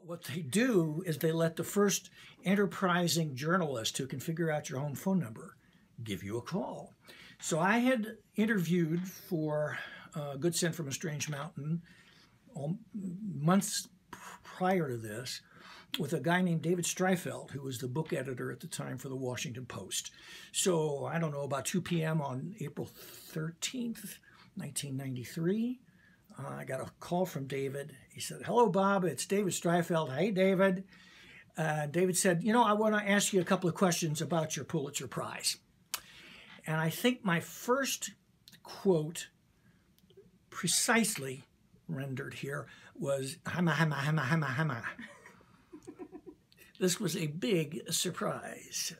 What they do is they let the first enterprising journalist who can figure out your home phone number give you a call. So I had interviewed for Good Scent from a Strange Mountain months prior to this with a guy named David Streifeld, who was the book editor at the time for the Washington Post. So I don't know, about 2 p.m. on April 13th, 1993, I got a call from David. He said, "Hello, Bob. It's David Streifeld." "Hey, David." David said, "I want to ask you a couple of questions about your Pulitzer Prize." And I think my first quote, precisely rendered here, was "Hama, hama, hama, hama, hama." This was a big surprise.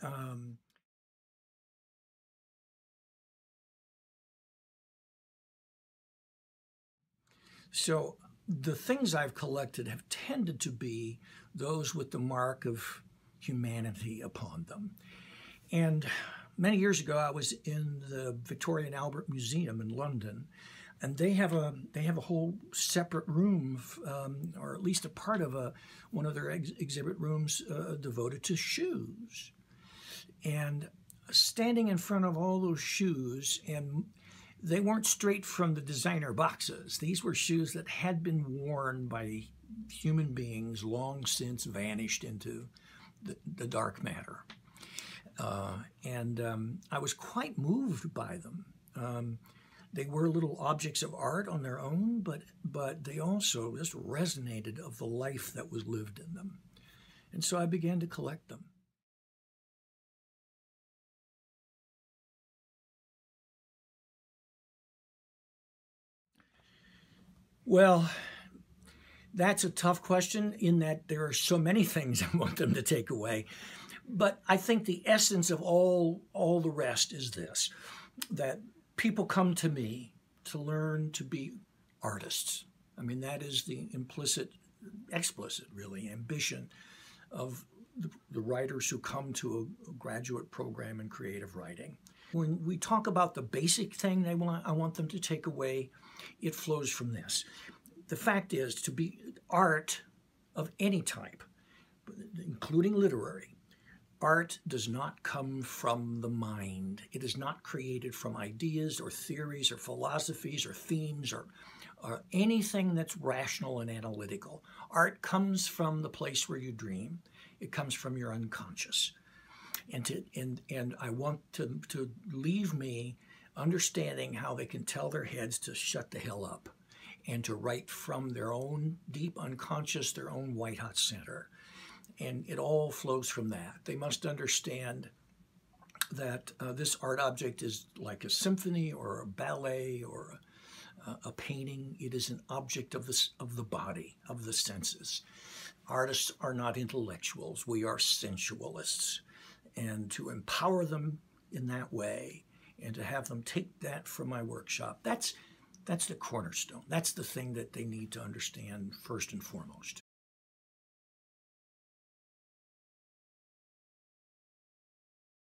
So the things I've collected have tended to be those with the mark of humanity upon them. And many years ago, I was in the Victoria and Albert Museum in London, and they have a whole separate room, or at least a part of one of their exhibit rooms devoted to shoes. And standing in front of all those shoes, and they weren't straight from the designer boxes. These were shoes that had been worn by human beings long since vanished into the dark matter. I was quite moved by them. They were little objects of art on their own, but they also just resonated of the life that was lived in them. And so I began to collect them. Well, that's a tough question in that there are so many things I want them to take away. But I think the essence of all the rest is this, that people come to me to learn to be artists. I mean, that is the explicit, really, ambition of the writers who come to a graduate program in creative writing. When we talk about the basic thing I want them to take away, it flows from this. The fact is, to be art of any type, including literary, art does not come from the mind. It is not created from ideas or theories or philosophies or themes or anything that's rational and analytical. Art comes from the place where you dream. It comes from your unconscious. And I want to leave me understanding how they can tell their heads to shut the hell up and to write from their own deep unconscious, their own white-hot center. And it all flows from that. They must understand that this art object is like a symphony or a ballet or a painting. It is an object of the body, of the senses. Artists are not intellectuals. We are sensualists. And to empower them in that way and to have them take that from my workshop, that's the cornerstone. That's the thing that they need to understand first and foremost.